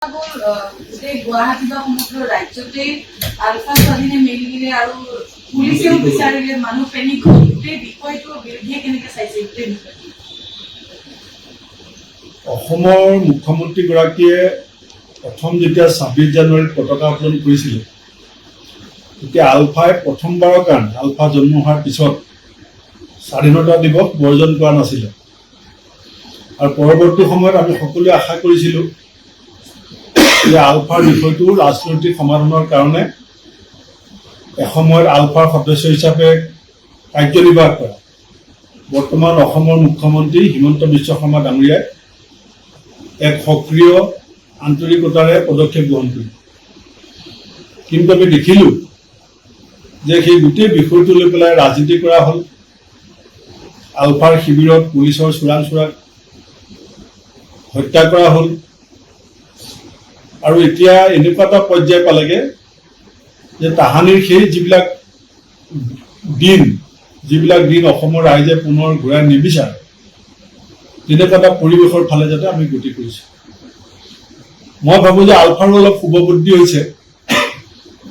গুৱাহাটী বা সমগ্ৰ ৰাজ্যতে আলফা স্বাধীনে মিলিলে আৰু পুলিচেও বিচাৰিলে মানুহ পেনিক হ'ল গোটেই বিষয়টোৰ বিৰুদ্ধে কেনেকৈ চাইছে গোটেই বিষয়টো? অসমৰ মুখ্যমন্ত্ৰীগৰাকীয়ে প্ৰথম যেতিয়া ২৬ জানুৱাৰীত পতাকা উত্তোলন কৰিছিলে তেতিয়া আলফাই প্ৰথমবাৰৰ কাৰণে আলফা জন্ম হোৱাৰ পিছত স্বাধীনতা দিৱস বৰ্জন কৰা নাছিলে আৰু পৰৱৰ্তী সময়ত আমি সকলোৱে আশা কৰিছিলোঁ যে আলফাৰ বিষয়টো ৰাজনৈতিক সমাধানৰ কাৰণে এসময়ত আলফাৰ সদস্য হিচাপে কাৰ্যনিৰ্বাহ কৰা বৰ্তমান অসমৰ মুখ্যমন্ত্ৰী হিমন্ত বিশ্ব শৰ্মা ডাঙৰীয়াই এক সক্ৰিয় আন্তৰিকতাৰে পদক্ষেপ গ্ৰহণ কৰিল। কিন্তু আমি দেখিলোঁ যে সেই গোটেই বিষয়টো লৈ পেলাই ৰাজনীতি কৰা হ'ল। আলফাৰ শিবিৰত পুলিচৰ চোৰাংচোৰাক হত্যা কৰা হ'ল আৰু এতিয়া এনেকুৱা এটা পৰ্যায় পালেগে যে তাহানিৰ সেই যিবিলাক দিন অসমৰ ৰাইজে পুনৰ ঘূৰাই নিবিচাৰে তেনেকুৱা এটা পৰিৱেশৰ ফালে যাতে আমি গতি কৰিছোঁ। মই ভাবোঁ যে আলফাৰো অলপ শুভবুদ্ধি হৈছে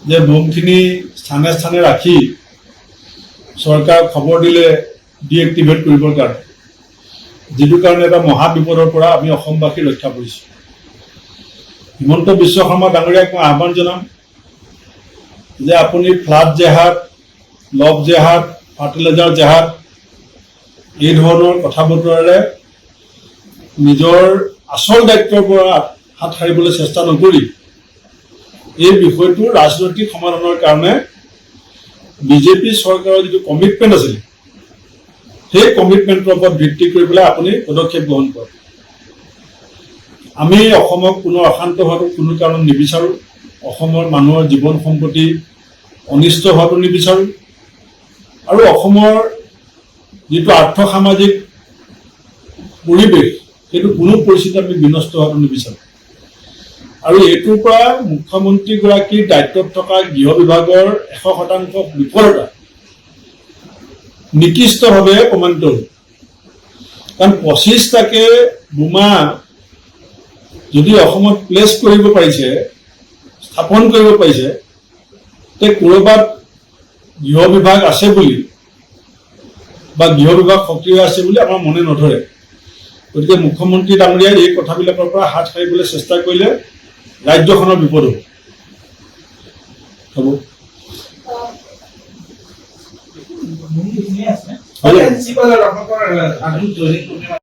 যে বোমখিনি স্থানে স্থানে ৰাখি চৰকাৰক খবৰ দিলে ডিএক্টিভেট কৰিবৰ কাৰণে, যিটো কাৰণে এটা মহা বিপদৰ পৰা আমি অসমবাসী ৰক্ষা পৰিছোঁ। হিমন্ত বিশ্ব শৰ্মা ডাঙৰীয়াক মই আহ্বান জনাম যে আপুনি ফ্লাড জেহাদ, লভ জেহাদ, ফাৰ্টিলাইজাৰ জেহাদ এই ধৰণৰ কথা বতৰাৰে নিজৰ আচল দায়িত্বৰ পৰা হাত সাৰিবলৈ চেষ্টা নকৰি এই বিষয়টো ৰাজনৈতিক সমাধানৰ কাৰণে বিজেপি চৰকাৰৰ যিটো কমিটমেণ্ট আছিলে সেই কমিটমেণ্টৰ ওপৰত ভিত্তি কৰি পেলাই আপুনি পদক্ষেপ গ্ৰহণ কৰক। আমি অসমক পুনৰ অশান্ত হোৱাটো কোনো কাৰণত নিবিচাৰোঁ। অসমৰ মানুহৰ জীৱন সম্পত্তি অনিষ্ট হোৱাটো নিবিচাৰোঁ আৰু অসমৰ যিটো আৰ্থ-সামাজিক পৰিৱেশ সেইটো কোনো পৰিস্থিতিত আমি বিনষ্ট হোৱাটো নিবিচাৰোঁ। আৰু এইটোৰ পৰা মুখ্যমন্ত্ৰীগৰাকীৰ দায়িত্বত থকা গৃহ বিভাগৰ ১০০% বিফলতা নিকৃষ্টভাৱে প্ৰমাণিত হ'ল। কাৰণ ২৫টাকে বোমা যদি অসমত প্লেচ কৰিব পাৰিছে, স্থাপন কৰিব পাৰিছে, তে ক'ৰবাত গৃহ বিভাগ আছে বুলি বা গৃহ বিভাগ সক্ৰিয় আছে বুলি আমাৰ মনে নধৰে। গতিকে মুখ্যমন্ত্ৰী ডাঙৰীয়াই এই কথাবিলাকৰ পৰা হাত সাৰিবলৈ চেষ্টা কৰিলে ৰাজ্যখনৰ বিপদ হ'ব।